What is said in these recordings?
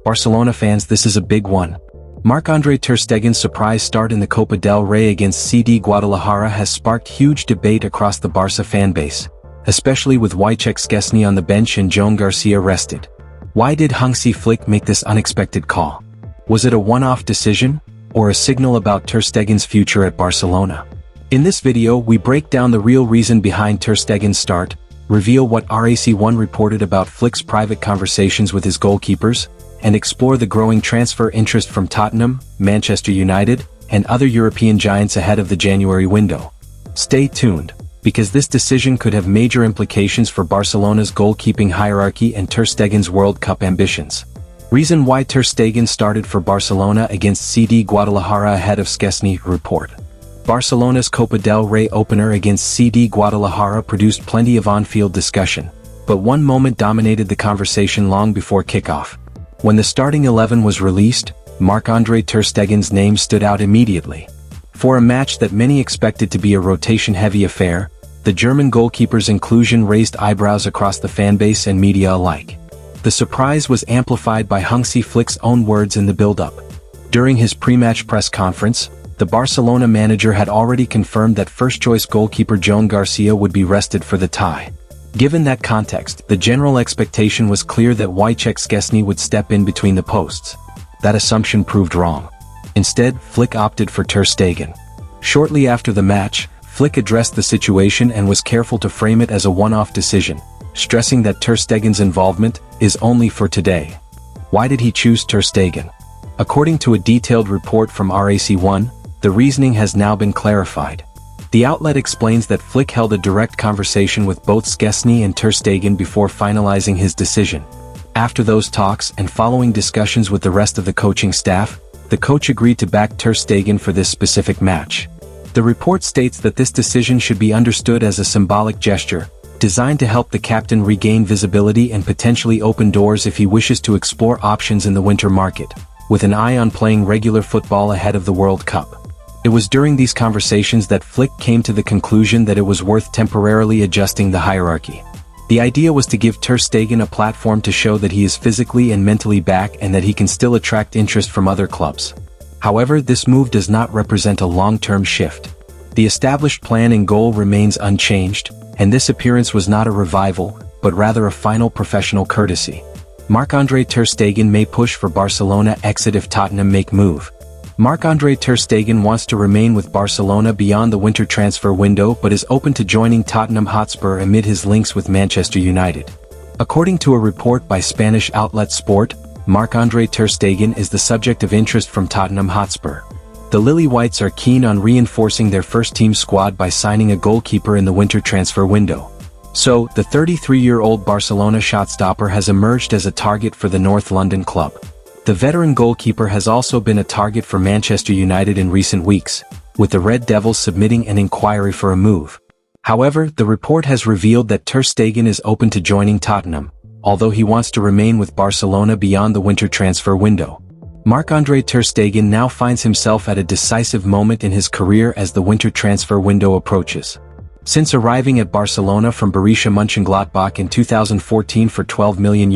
Barcelona fans, this is a big one. Marc-André Ter Stegen's surprise start in the Copa del Rey against CD Guadalajara has sparked huge debate across the Barca fanbase, especially with Wojciech Szczesny on the bench and Joan Garcia rested. Why did Hansi Flick make this unexpected call? Was it a one-off decision, or a signal about Ter Stegen's future at Barcelona? In this video, we break down the real reason behind Ter Stegen's start, reveal what RAC1 reported about Flick's private conversations with his goalkeepers, and explore the growing transfer interest from Tottenham, Manchester United, and other European giants ahead of the January window. Stay tuned, because this decision could have major implications for Barcelona's goalkeeping hierarchy and Ter Stegen's World Cup ambitions. Reason why Ter Stegen started for Barcelona against CD Guadalajara ahead of Szczesny report. Barcelona's Copa del Rey opener against CD Guadalajara produced plenty of on-field discussion, but one moment dominated the conversation long before kickoff. When the starting 11 was released, Marc-André Ter Stegen's name stood out immediately. For a match that many expected to be a rotation-heavy affair, the German goalkeeper's inclusion raised eyebrows across the fanbase and media alike. The surprise was amplified by Hansi Flick's own words in the build-up. During his pre-match press conference, the Barcelona manager had already confirmed that first-choice goalkeeper Joan Garcia would be rested for the tie. Given that context, the general expectation was clear that Wojciech Szczesny would step in between the posts. That assumption proved wrong. Instead, Flick opted for Ter Stegen. Shortly after the match, Flick addressed the situation and was careful to frame it as a one-off decision, stressing that Ter Stegen's involvement is only for today. Why did he choose Ter Stegen? According to a detailed report from RAC1, the reasoning has now been clarified. The outlet explains that Flick held a direct conversation with both Szczesny and Ter Stegen before finalizing his decision. After those talks and following discussions with the rest of the coaching staff, the coach agreed to back Ter Stegen for this specific match. The report states that this decision should be understood as a symbolic gesture, designed to help the captain regain visibility and potentially open doors if he wishes to explore options in the winter market, with an eye on playing regular football ahead of the World Cup. It was during these conversations that Flick came to the conclusion that it was worth temporarily adjusting the hierarchy. The idea was to give Ter Stegen a platform to show that he is physically and mentally back and that he can still attract interest from other clubs. However, this move does not represent a long-term shift. The established plan and goal remains unchanged, and this appearance was not a revival, but rather a final professional courtesy. Marc-André Ter Stegen may push for Barcelona exit if Tottenham make move. Marc-André Ter Stegen wants to remain with Barcelona beyond the winter transfer window but is open to joining Tottenham Hotspur amid his links with Manchester United. According to a report by Spanish outlet Sport, Marc-André Ter Stegen is the subject of interest from Tottenham Hotspur. The Lily Whites are keen on reinforcing their first-team squad by signing a goalkeeper in the winter transfer window. So, the 33-year-old Barcelona shotstopper has emerged as a target for the North London club. The veteran goalkeeper has also been a target for Manchester United in recent weeks, with the Red Devils submitting an inquiry for a move. However, the report has revealed that Ter Stegen is open to joining Tottenham, although he wants to remain with Barcelona beyond the winter transfer window. Marc-André Ter Stegen now finds himself at a decisive moment in his career as the winter transfer window approaches. Since arriving at Barcelona from Borussia Mönchengladbach in 2014 for €12 million,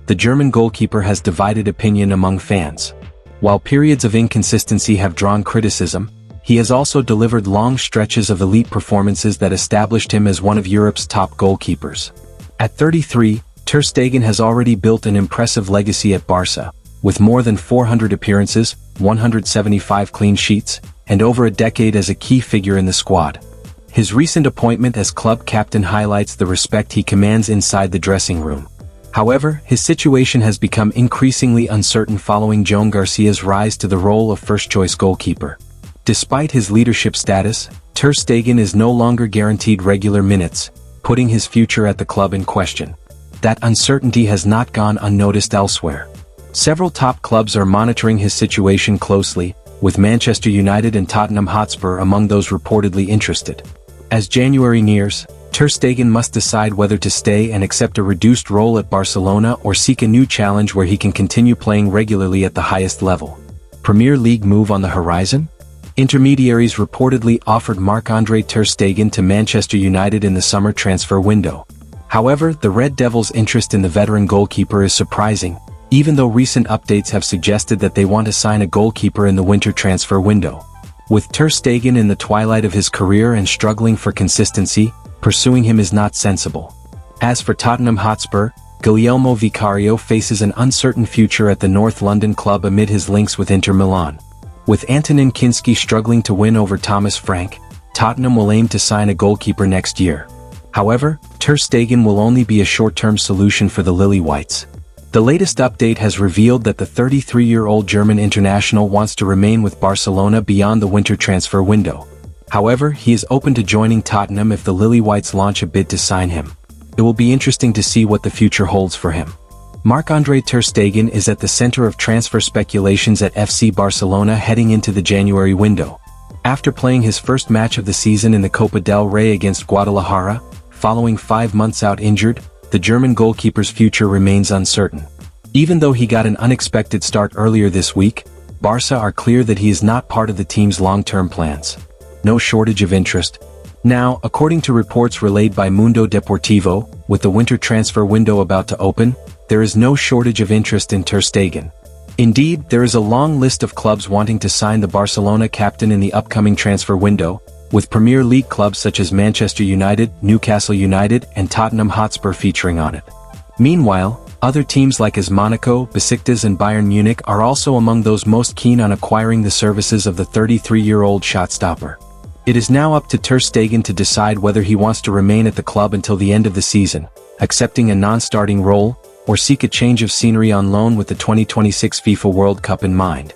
the German goalkeeper has divided opinion among fans. While periods of inconsistency have drawn criticism, he has also delivered long stretches of elite performances that established him as one of Europe's top goalkeepers. At 33, Ter Stegen has already built an impressive legacy at Barca, with more than 400 appearances, 175 clean sheets, and over a decade as a key figure in the squad. His recent appointment as club captain highlights the respect he commands inside the dressing room. However, his situation has become increasingly uncertain following Joan Garcia's rise to the role of first-choice goalkeeper. Despite his leadership status, Ter Stegen is no longer guaranteed regular minutes, putting his future at the club in question. That uncertainty has not gone unnoticed elsewhere. Several top clubs are monitoring his situation closely, with Manchester United and Tottenham Hotspur among those reportedly interested. As January nears, Ter Stegen must decide whether to stay and accept a reduced role at Barcelona or seek a new challenge where he can continue playing regularly at the highest level. Premier League move on the horizon? Intermediaries reportedly offered Marc-André Ter Stegen to Manchester United in the summer transfer window. However, the Red Devils' interest in the veteran goalkeeper is surprising, even though recent updates have suggested that they want to sign a goalkeeper in the winter transfer window. With Ter Stegen in the twilight of his career and struggling for consistency, pursuing him is not sensible. As for Tottenham Hotspur, Guglielmo Vicario faces an uncertain future at the North London club amid his links with Inter Milan. With Antonin Kinski struggling to win over Thomas Frank, Tottenham will aim to sign a goalkeeper next year. However, Ter Stegen will only be a short-term solution for the Lily Whites. The latest update has revealed that the 33-year-old German international wants to remain with Barcelona beyond the winter transfer window. However, he is open to joining Tottenham if the Lily Whites launch a bid to sign him. It will be interesting to see what the future holds for him. Marc-André Ter Stegen is at the center of transfer speculations at FC Barcelona heading into the January window. After playing his first match of the season in the Copa del Rey against Guadalajara, following 5 months out injured, the German goalkeeper's future remains uncertain. Even though he got an unexpected start earlier this week, Barca are clear that he is not part of the team's long-term plans. No shortage of interest. Now, according to reports relayed by Mundo Deportivo, with the winter transfer window about to open, there is no shortage of interest in Ter Stegen. Indeed, there is a long list of clubs wanting to sign the Barcelona captain in the upcoming transfer window, with Premier League clubs such as Manchester United, Newcastle United, and Tottenham Hotspur featuring on it. Meanwhile, other teams like AS Monaco, Besiktas and Bayern Munich are also among those most keen on acquiring the services of the 33-year-old shot-stopper. It is now up to Ter Stegen to decide whether he wants to remain at the club until the end of the season, accepting a non-starting role, or seek a change of scenery on loan with the 2026 FIFA World Cup in mind.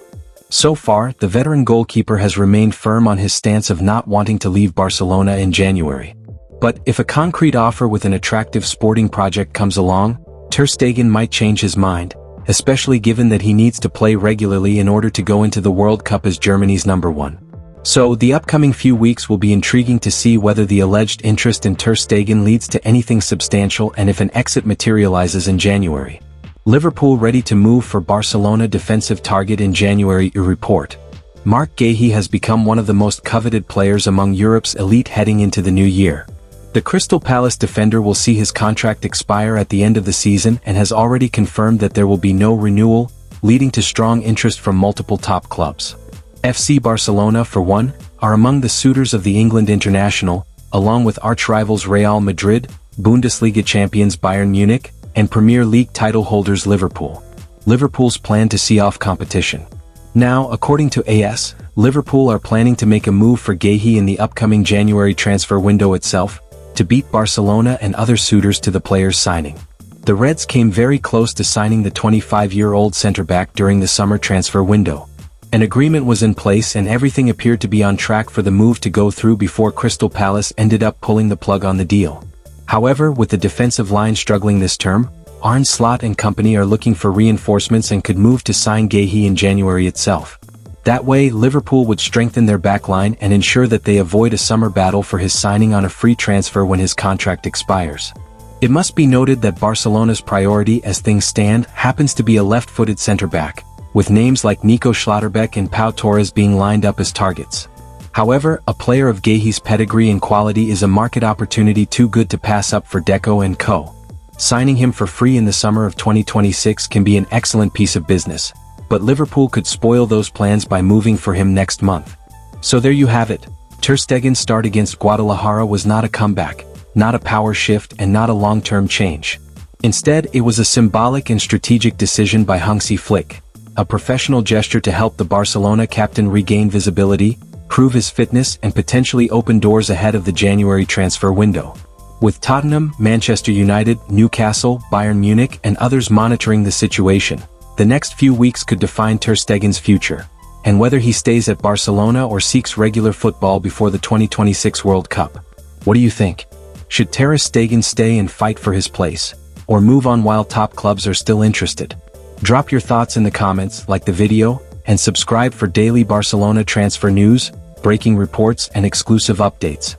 So far, the veteran goalkeeper has remained firm on his stance of not wanting to leave Barcelona in January. But if a concrete offer with an attractive sporting project comes along, Ter Stegen might change his mind, especially given that he needs to play regularly in order to go into the World Cup as Germany's #1. So the upcoming few weeks will be intriguing to see whether the alleged interest in Ter Stegen leads to anything substantial and if an exit materializes in January. Liverpool ready to move for Barcelona defensive target in January. Report. Marc Guéhi has become one of the most coveted players among Europe's elite heading into the new year. The Crystal Palace defender will see his contract expire at the end of the season and has already confirmed that there will be no renewal, leading to strong interest from multiple top clubs. FC Barcelona, for one, are among the suitors of the England international, along with arch-rivals Real Madrid, Bundesliga champions Bayern Munich, and Premier League title holders Liverpool. Liverpool's plan to see off competition. Now, according to AS, Liverpool are planning to make a move for Guéhi in the upcoming January transfer window itself, to beat Barcelona and other suitors to the player's signing. The Reds came very close to signing the 25-year-old centre-back during the summer transfer window. An agreement was in place and everything appeared to be on track for the move to go through before Crystal Palace ended up pulling the plug on the deal. However, with the defensive line struggling this term, Arne Slot and company are looking for reinforcements and could move to sign Guéhi in January itself. That way, Liverpool would strengthen their backline and ensure that they avoid a summer battle for his signing on a free transfer when his contract expires. It must be noted that Barcelona's priority as things stand happens to be a left-footed centre-back, with names like Nico Schlotterbeck and Pau Torres being lined up as targets. However, a player of Guéhi's pedigree and quality is a market opportunity too good to pass up for Deco and Co. Signing him for free in the summer of 2026 can be an excellent piece of business, but Liverpool could spoil those plans by moving for him next month. So there you have it. Ter Stegen's start against Guadalajara was not a comeback, not a power shift and not a long-term change. Instead, it was a symbolic and strategic decision by Hansi Flick, a professional gesture to help the Barcelona captain regain visibility, prove his fitness and potentially open doors ahead of the January transfer window. With Tottenham, Manchester United, Newcastle, Bayern Munich and others monitoring the situation, the next few weeks could define Ter Stegen's future, and whether he stays at Barcelona or seeks regular football before the 2026 World Cup. What do you think? Should Ter Stegen stay and fight for his place, or move on while top clubs are still interested? Drop your thoughts in the comments, like the video, and subscribe for daily Barcelona transfer news, breaking reports and exclusive updates.